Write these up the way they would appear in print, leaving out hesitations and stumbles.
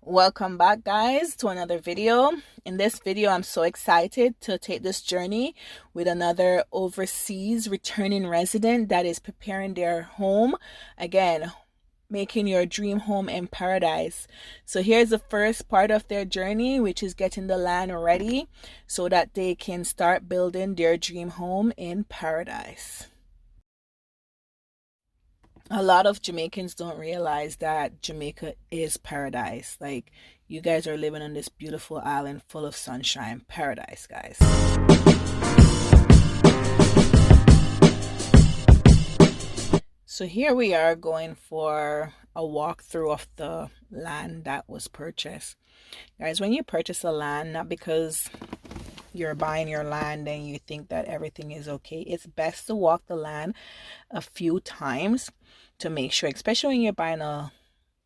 Welcome back, guys, to another video. In this video, I'm so excited to take this journey with another overseas returning resident that is preparing their home again, making your dream home in paradise. So here's the first part of their journey, which is getting the land ready so that they can start building their dream home in paradise. A lot of Jamaicans don't realize that Jamaica is paradise. Like, you guys are living on this beautiful island full of sunshine. Paradise, guys. So here we are going for a walkthrough of the land that was purchased. Guys, when you purchase a land, not because you're buying your land and you think that everything is okay, it's best to walk the land a few times to make sure, especially when you're buying a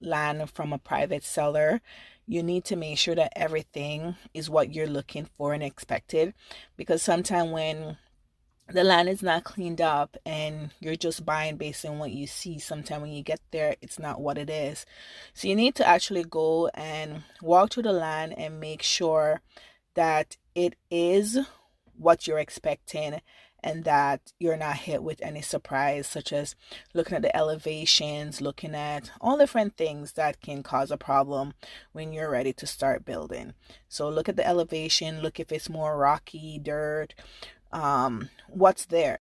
land from a private seller, you need to make sure that everything is what you're looking for and expected, because sometimes when the land is not cleaned up and you're just buying based on what you see, sometimes when you get there it's not what it is. So you need to actually go and walk through the land and make sure that it is what you're expecting and that you're not hit with any surprise, such as looking at the elevations, looking at all different things that can cause a problem when you're ready to start building. So look at the elevation, look if it's more rocky, dirt, what's there.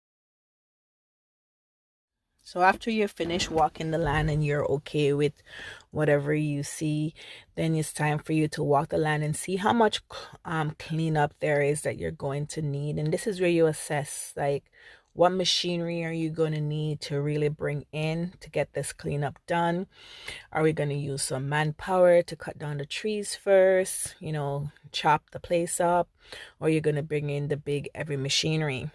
So after you finish walking the land and you're okay with whatever you see, then it's time for you to walk the land and see how much cleanup there is that you're going to need. And this is where you assess, like, what machinery are you going to need to really bring in to get this cleanup done? Are we going to use some manpower to cut down the trees first, chop the place up? Or are you going to bring in the big heavy machinery?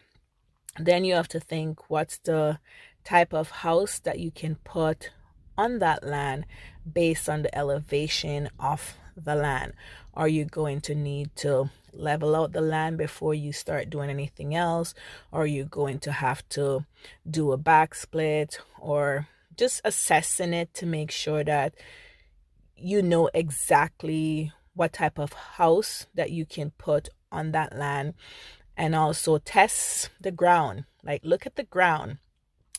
Then you have to think, what's the type of house that you can put on that land based on the elevation of the land. Are you going to need to level out the land before you start doing anything else? Or are you going to have to do a back split, or just assessing it to make sure that you know exactly what type of house that you can put on that land? And also test the ground. Like, look at the ground.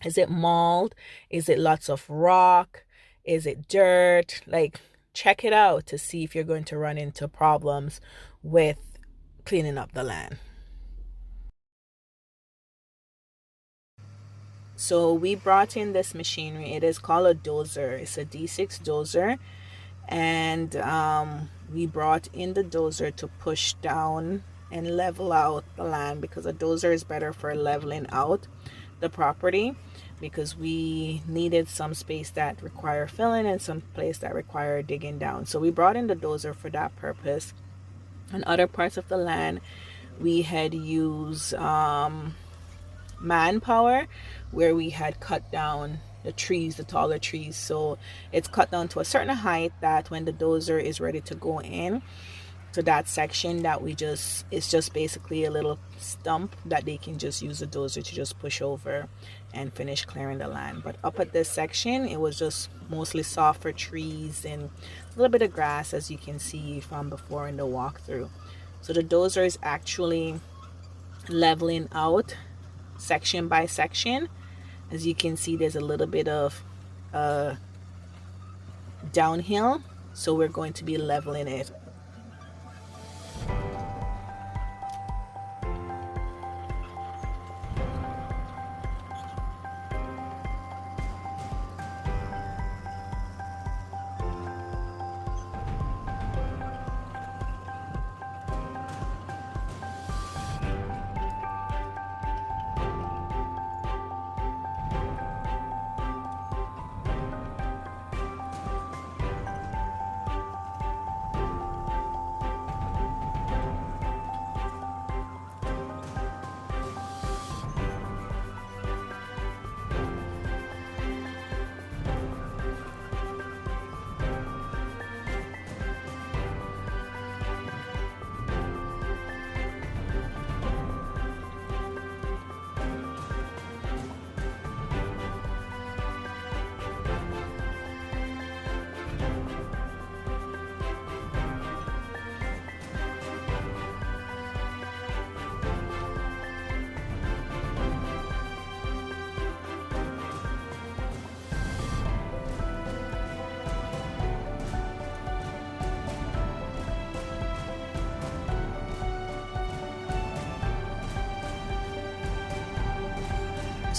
Is it mold? Is it lots of rock? Is it dirt? Like, check it out to see if you're going to run into problems with cleaning up the land. So we brought in this machinery. It is called a dozer. It's a D6 dozer. And we brought in the dozer to push down and level out the land, because a dozer is better for leveling out the property, because we needed some space that require filling and some place that require digging down. So we brought in the dozer for that purpose. On other parts of the land, we had used manpower, where we had cut down the trees, the taller trees. So it's cut down to a certain height that when the dozer is ready to go in to that section, that it's just basically a little stump that they can just use the dozer to just push over and finish clearing the land. But up at this section, it was just mostly softer trees and a little bit of grass, as you can see from before in the walkthrough. So the dozer is actually leveling out section by section. As you can see, there's a little bit of downhill, so we're going to be leveling it.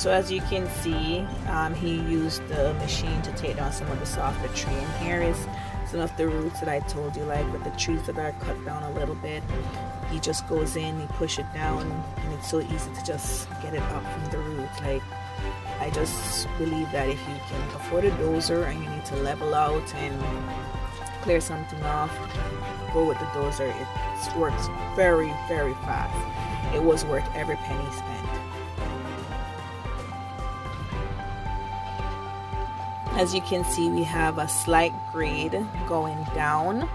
So as you can see, he used the machine to take down some of the softer tree. And here is some of the roots that I told you, like with the trees that are cut down a little bit. He just goes in, he push it down, and it's so easy to just get it up from the roots. Like, I just believe that if you can afford a dozer and you need to level out and clear something off, go with the dozer. It works very, very fast. It was worth every penny spent. As you can see, we have a slight grade going down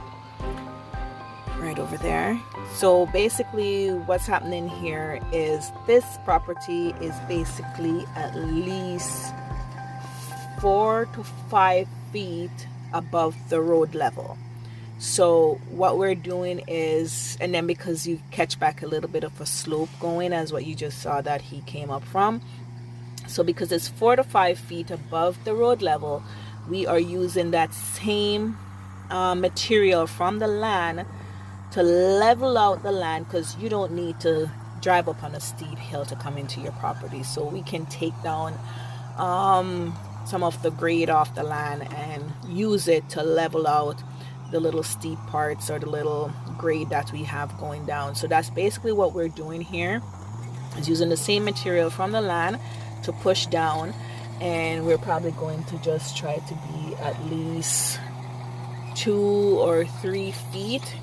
right over there. So basically what's happening here is this property is basically at least 4 to 5 feet above the road level. So what we're doing is, and then because you catch back a little bit of a slope going as what you just saw that he came up from, so because it's 4 to 5 feet above the road level, we are using that same material from the land to level out the land, because you don't need to drive up on a steep hill to come into your property. So we can take down some of the grade off the land and use it to level out the little steep parts or the little grade that we have going down. So that's basically what we're doing here, is using the same material from the land to push down, and we're probably going to just try to be at least 2 or 3 feet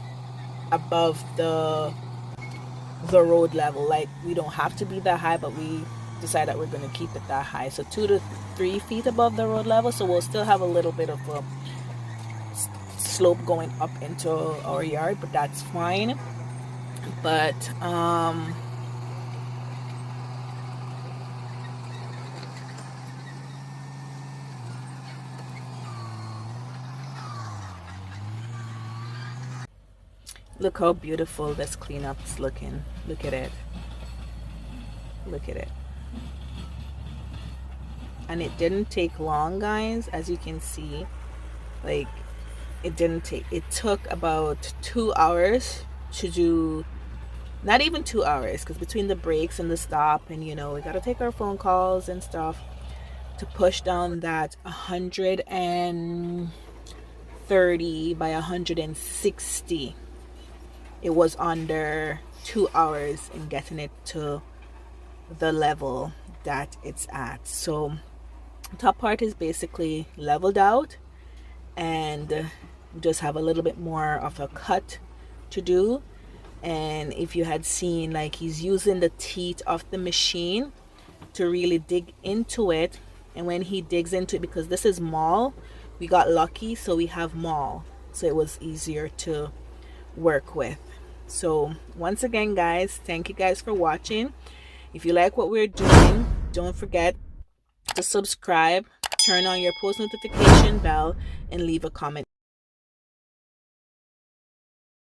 above the road level. Like, we don't have to be that high, but we decide that we're going to keep it that high. So 2 to 3 feet above the road level, so we'll still have a little bit of a slope going up into our yard, but that's fine. But look how beautiful this cleanup's looking. Look at it. Look at it. And it didn't take long, guys. As you can see, like, it took about 2 hours to do, not even 2 hours, because between the breaks and the stop, and we got to take our phone calls and stuff, to push down that 130 by 160. It was under 2 hours in getting it to the level that it's at. So the top part is basically leveled out, and just have a little bit more of a cut to do. And if you had seen, like, he's using the teeth of the machine to really dig into it. And when he digs into it, because this is maul, we got lucky, so we have maul, so it was easier to work with. So once again, guys, thank you guys for watching. If you like what we're doing, don't forget to subscribe, turn on your post notification bell, and leave a comment.